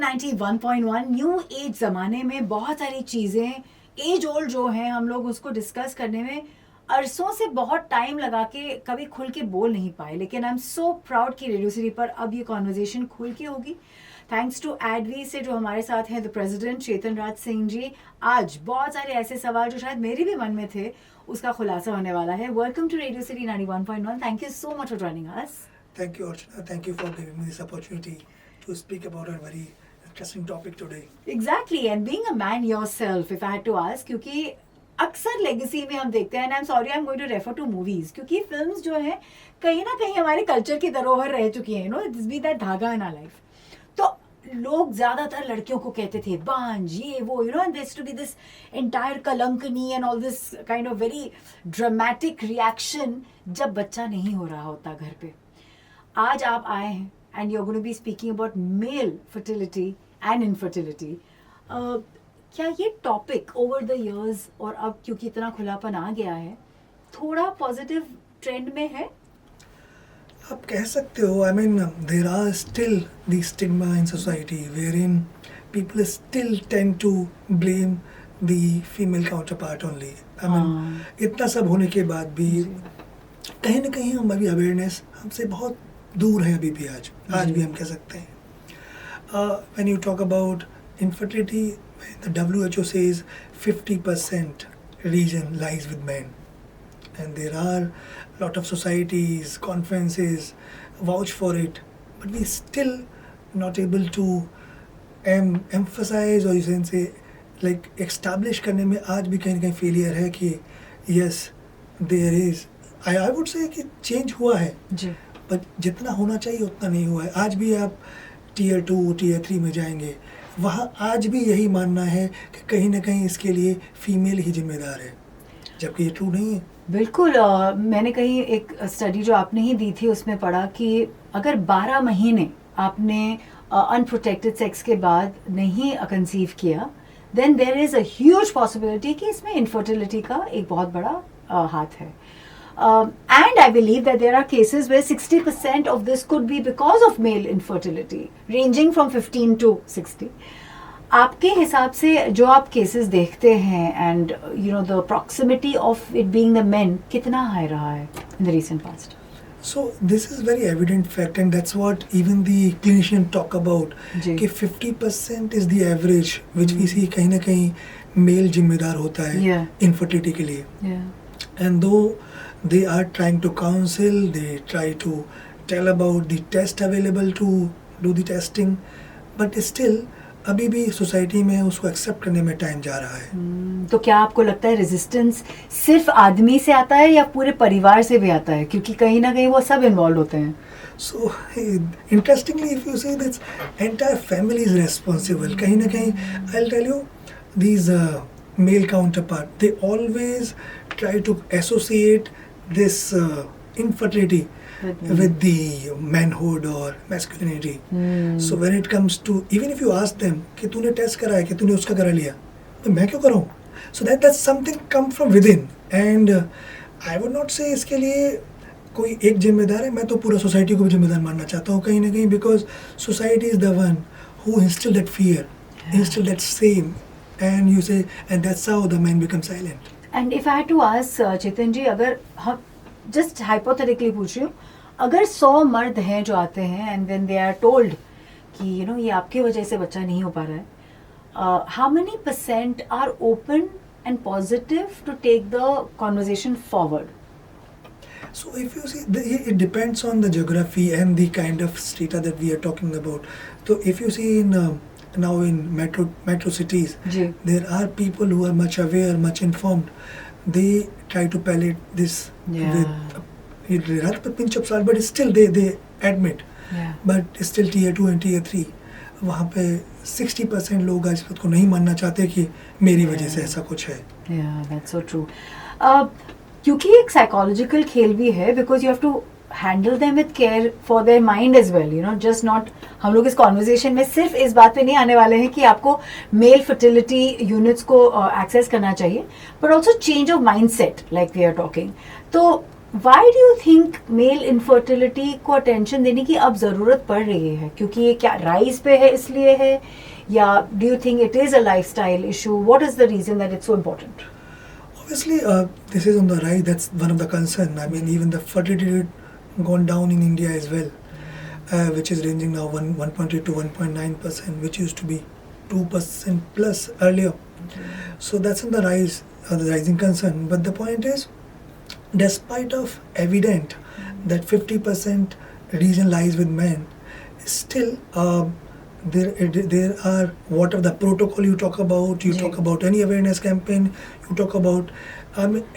91.1 new age ज़माने में बहुत सारी चीज़ें एज ओल्ड जो हैं हम लोग उसको डिस्कस करने में अरसों से बहुत टाइम लगा के कभी खुल के बोल नहीं पाए, लेकिन आई एम सो प्राउड कि रेडियो सिटी पर अब ये कॉन्वर्जेशन खुल के होगी थैंक्स टू एडवी से जो हमारे साथ हैं द प्रेसिडेंट चेतन राज सिंह जी। आज बहुत सारे ऐसे सवाल जो शायद मेरे भी मन में थे उसका खुलासा होने वाला है। Welcome to radio city 91.1। Thank you so much for joining us. Thank you, Archana. Thank you for giving me this opportunity to speak about a very interesting topic today. Exactly, and being a man yourself, if I had to ask, क्योंकि अक्सर legacy में हम देखते हैं, and I'm sorry, I'm going to refer to movies, क्योंकि films जो हैं कहीं ना कहीं हमारे कल्चर की धरोहर रह चुकी हैं, it's been that धागा in our life. तो लोग ज्यादातर लड़कियों को कहते थे बांझ ये वो, and there used to be this entire Kalankini and all this kind of very dramatic reaction जब बच्चा नहीं हो रहा होता घर पे। आज आप आए हैं and you're going to be speaking about male fertility and infertility. क्या ये टॉपिक ओवर द इयर्स और अब क्योंकि इतना खुलापन आ गया है थोड़ा पॉजिटिव ट्रेंड में है? आप कह सकते हो, I mean, there are still the stigma in society wherein people still tend to blame the female counterpart only. I mean, इतना सब होने के बाद भी कहीं ना कहीं हमारी अवेयरनेस हमसे बहुत दूर है अभी भी। आज भी हम कह सकते हैं। When you talk about infertility, the WHO says 50% region lies with men, and there are a lot of societies, conferences vouch for it, but we still not able to emphasize or you can say like establish करने में आज भी कहीं ना कहीं failure है कि yes there is, I would say कि change हुआ है जी, बट जितना होना चाहिए उतना नहीं हुआ है। आज भी आप टीयर 2 टीयर 3 में जाएंगे, वहाँ आज भी यही मानना है कि कहीं ना कहीं इसके लिए फीमेल ही जिम्मेदार है, जबकि ये ट्रू नहीं है। बिल्कुल। मैंने कहीं एक स्टडी जो आपने ही दी थी उसमें पढ़ा कि अगर 12 महीने आपने अनप्रोटेक्टेड सेक्स के बाद नहीं कंसीव किया then there is a huge possibility कि इसमें इनफर्टिलिटी का एक बहुत बड़ा हाथ है। And I believe that there are cases where 60% of this could be because of male infertility, ranging from 15 to 60. आपके हिसाब से जो आप केसेस देखते हैं and the proximity of it being the men कितना हाई रहा है in the recent past? So this is very evident fact and that's what even the clinician talk about कि 50% is the average which we see कहीं ना कहीं male जिम्मेदार होता है infertility के लिए। And though they are trying to counsel, they try to tell about the test available to do the testing, but still अभी भी सोसाइटी में उसको एक्सेप्ट करने में टाइम जा रहा है। तो क्या आपको लगता है रेजिस्टेंस सिर्फ आदमी से आता है या पूरे परिवार से भी आता है, क्योंकि कहीं ना कहीं वो सब इन्वॉल्व होते हैं? So interestingly if you say this entire family is responsible, कहीं ना कहीं I'll tell you these male counterpart they always try to associate this infertility with the manhood or masculinity. So when it comes to, even if you ask them कि तूने test कराया कि तूने उसका करा लिया, तो मैं क्यों कराऊँ? So that's something come from within and I would not say इसके लिए कोई एक जिम्मेदार है, मैं तो पूरा सोसाइटी को भी जिम्मेदार मानना चाहता हूँ कहीं ना कहीं, because society is the one who instill that fear, instill that shame, and you say and that's how the man becomes silent. And if I had to ask चेतन जी, अगर हम just hypothetically पूछ रही हूँ, अगर 100 मर्द हैं जो आते हैं and then they are told कि ये आपकी वजह से बच्चा नहीं हो पा रहा है, how many % are open and positive to take the conversation forward? So if you see, it depends on the geography and the kind of strata that we are talking about. So if you see in now in metro cities, there are people who are much aware, much informed. They try to palliate this with rather a pinch of salt, but still they admit. But still tier 2 and tier 3, वहाँ पे 60% लोग आज बात को नहीं मानना चाहते कि मेरी वजह से ऐसा कुछ है। Yeah, that's so true. क्योंकि एक साइकोलॉजिकल खेल भी है, because you have to handle them with care for their mind as well, just not, हम लोग इस कॉन्वर्जेशन में सिर्फ इस बात पे नहीं आने वाले हैं कि आपको मेल फर्टिलिटी यूनिट्स को एक्सेस करना चाहिए, but also change of mind set like we are talking. तो Why do you think male infertility को अटेंशन देने की अब ज़रूरत पड़ रही है? क्योंकि ये क्या राइज पे है इसलिए है, या do you think it is a lifestyle issue? What is the reason that it's so important? Obviously, this is on the rise. That's one of the concern. I mean, even the fertility rate gone down in India as well, which is ranging now 1.8 to 1.9%, which used to be 2% plus earlier. So that's on the rise, the rising concern. But the point is, despite of evident that 50% reason lies with men, still there are whatever the protocol you talk about, you talk about any awareness campaign, you talk about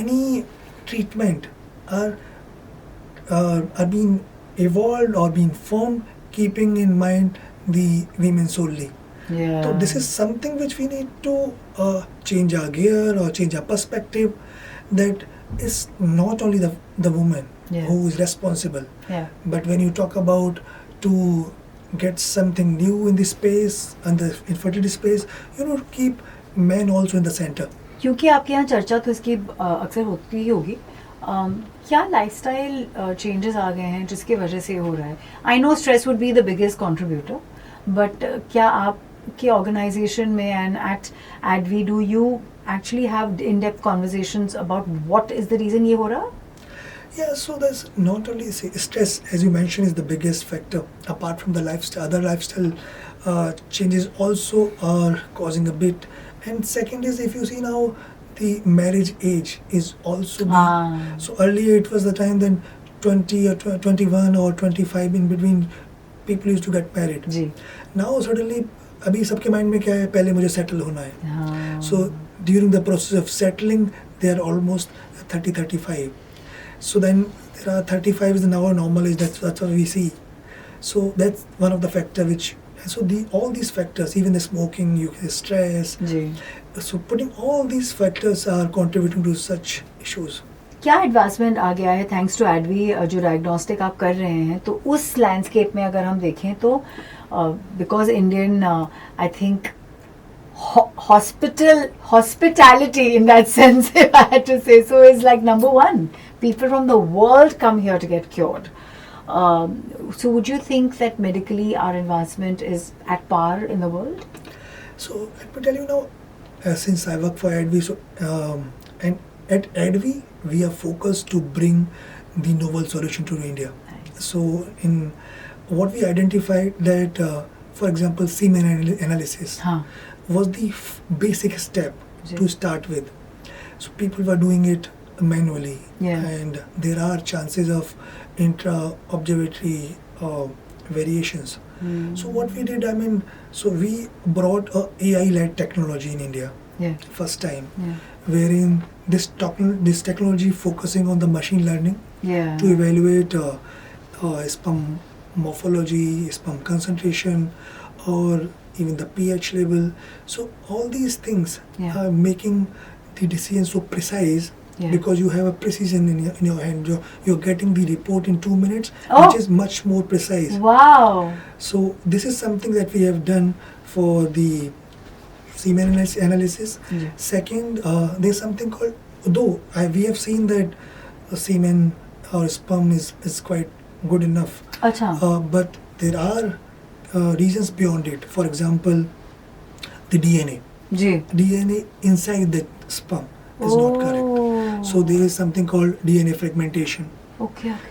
any treatment are being evolved or being formed keeping in mind the women solely. Yeah. So this is something which we need to change our gear or change our perspective, that is not only the woman who is responsible, but when you talk about to get something new in the space and the infertility space, keep men also in the center. क्योंकि आपके यहाँ चर्चा तो इसकी अक्सर होती ही होगी, क्या लाइफस्टाइल चेंजेस आ गए हैं जिसकी वजह से हो रहा है? I know stress would be the biggest contributor, but क्या आपके ऑर्गेनाइजेशन में and at Advi do you actually have in-depth conversations about what is the reason ये हो रहा? Yeah, so there's not only stress, as you mentioned, is the biggest factor. Apart from the lifestyle, other lifestyle changes also are causing a bit. And second is, if you see now, the marriage age is also so earlier it was the time then 20 or 21 or 25 in between people used to get married. Now suddenly अभी सबके mind में क्या है, पहले मुझे settle होना है. So during the process of settling, they are almost 30-35. So then there are 35 is now a normal age. That's what we see. So that's one of the factor which. So all these factors, even the smoking, stress. So putting all these factors are contributing to such issues. क्या advancement आ गया है thanks to एडवी जो diagnostic आप कर रहे हैं, तो उस लैंडस्केप में अगर हम देखें तो because Indian I think hospitality in that sense, if I had to say so, is like number one. People from the world come here to get cured. So would you think that medically our advancement is at par in the world? So let me tell you now, since I work for Advy, so and at Advy we are focused to bring the novel solution to India. So in what we identified that, for example, semen analysis was the basic step to start with. So people were doing it manually, and there are chances of intra-observatory variations. So what we did, so we brought a AI-led technology in India, first time, wherein this technology focusing on the machine learning to evaluate sperm morphology, sperm concentration, or even the pH level. So all these things are making the decision so precise, because you have a precision in your hand. You're getting the report in 2 minutes, which is much more precise. Wow! So this is something that we have done for the semen analysis. Second, there's something called, though we have seen that semen or sperm is quite good enough, but there are reasons beyond it. For example, the DNA. DNA inside the sperm is not correct. So there is something called DNA fragmentation.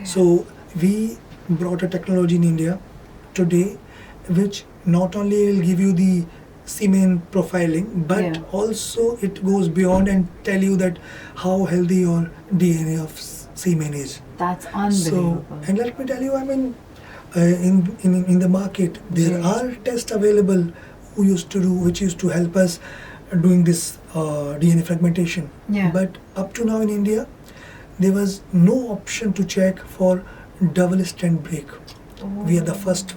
So we brought a technology in India today which not only will give you the semen profiling, but also it goes beyond and tell you that how healthy your DNA of semen is. That's unbelievable. So, and let me tell you, in the market there are tests available which used to help us doing this DNA fragmentation. But up to now in India there was no option to check for double strand break. We are the first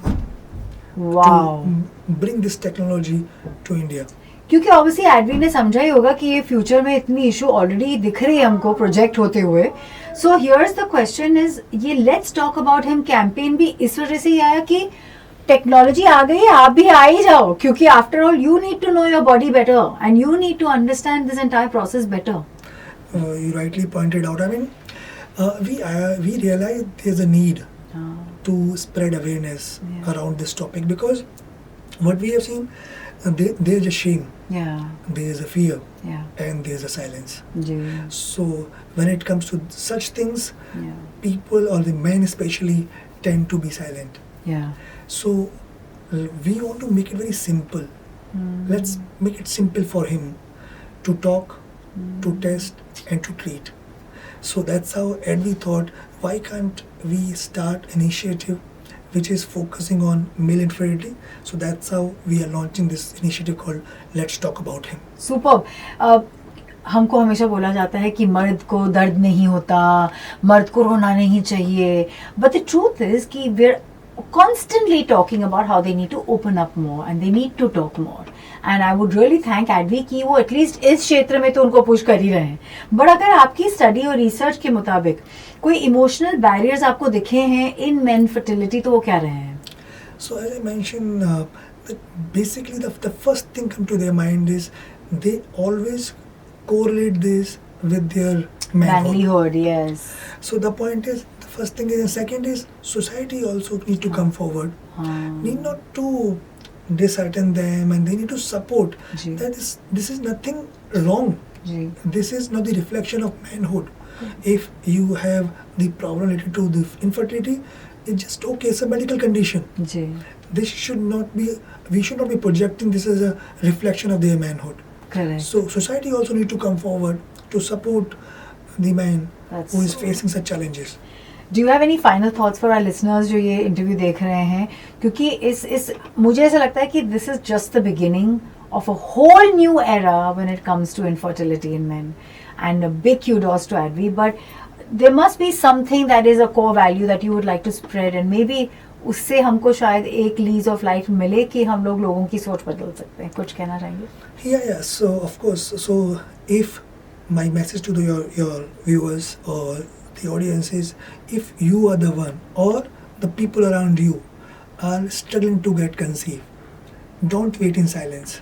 one to bring this technology to India. क्योंकि obviously एडवी ने समझा ही होगा कि ये future में इतनी issue already दिख रही है हमको प्रोजेक्ट होते हुए. So here's the question is, ये let's talk about him campaign भी इस वजह से ही आया कि टेक्नोलॉजी आ गई है, आप भी आ ही जाओ, क्योंकि after all you need to know your body better and you need to understand this entire process better. You rightly pointed out. We realize there's a need Ah, to spread awareness Yeah. around this topic, because what we have seen, there's a shame, yeah, there's a fear, yeah, and there's a silence. जी, So when it comes to such things, yeah, people, or the men especially, tend to be silent. yeah. So we want to make it very simple. Mm. Let's make it simple for him to talk, to Mm. test, and to treat. So that's how Advy thought, why can't we start an initiative which is focusing on male infertility? So that's how we are launching this initiative called Let's Talk About Him. Super हमको हमेशा बोला जाता है कि मर्द को दर्द नहीं होता, मर्द को रोना नहीं चाहिए, बट द ट्रूथ इज कि we are constantly talking about how they need to open up more and they need to talk more. And I would really thank Advy कि वो एटलीस्ट इस क्षेत्र में तो उनको पुश कर ही रहे हैं. बट अगर आपकी स्टडी और रिसर्च के मुताबिक कोई इमोशनल बैरियर्स आपको दिखे हैं इन मेन फर्टिलिटी, तो वो क्या रहे हैं? So as I mentioned, that basically the first thing come to their mind is they always correlate this with their manhood. Manlyhood, yes. So the point is, the first thing is, and second is, society also need to come forward. Need not to dishearten them, and they need to support ji. that this is nothing wrong. Ji. This is not the reflection of manhood. If you have the problem related to the infertility, it's just okay. It's a medical condition. Ji. This should not be. We should not be projecting this as a reflection of their manhood. Correct. So society also need to come forward to support the man That's who is facing such challenges. Do you have any final thoughts for our listeners जो ये interview देख रहे हैं? क्योंकि इस मुझे ऐसा लगता है कि this is just the beginning of a whole new era when it comes to infertility in men. And a big kudos to Advy. But there must be something that is a core value that you would like to spread, and maybe उससे हमको शायद एक lease of life मिले कि हम लोगों की सोच बदल सकते हैं. कुछ कहना चाहेंगे? Yeah. So of course. So if my message to your viewers or the audience is, if you are the one or the people around you are struggling to get conceived, don't wait in silence.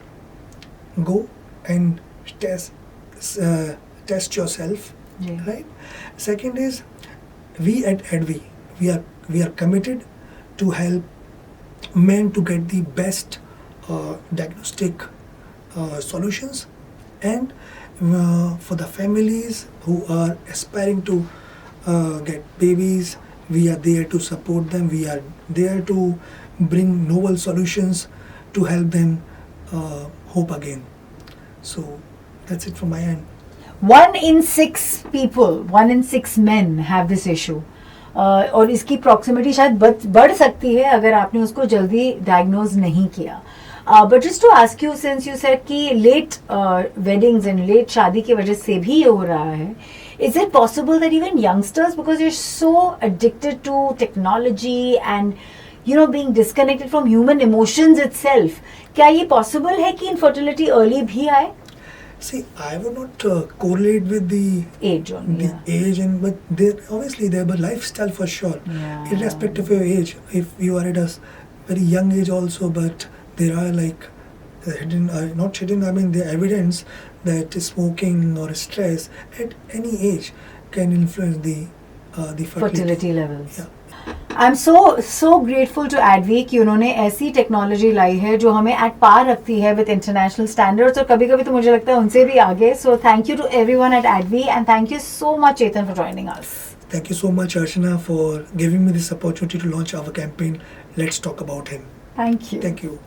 Go and test yourself. Ji. Right. Second is, we at Advy, we are committed to help men to get the best diagnostic solutions, and for the families who are aspiring to get babies, we are there to support them. We are there to bring novel solutions to help them hope again. So that's it from my end. 1 in 6 people, 1 in 6 men have this issue. और इसकी proximity शायद बढ़ सकती है अगर आपने उसको जल्दी डायग्नोज नहीं किया. But just to ask you, since you said कि लेट वेडिंग्स एंड लेट शादी की वजह से भी ये हो रहा है, is it possible that even youngsters, because you are so addicted to technology and being disconnected from human emotions itself, क्या ये पॉसिबल है कि इनफर्टिलिटी अर्ली भी आए? See, I would not correlate with the Age only, age, and but there obviously there, but lifestyle for sure. Yeah. Irrespective of your age, if you are at a very young age also, but there are like hidden, not hidden. I mean, the evidence that smoking or stress at any age can influence the fertility levels. Yeah. I am so grateful to Advi कि उन्होंने ऐसी technology लाई है जो हमें at par रखती है with international standards, और कभी कभी तो मुझे लगता है उनसे भी आगे. So thank you to everyone at Advi, and thank you so much Chetan for joining us. Thank you so much, Archana, for giving me this opportunity to launch our campaign. Let's talk about him. Thank you. Thank you.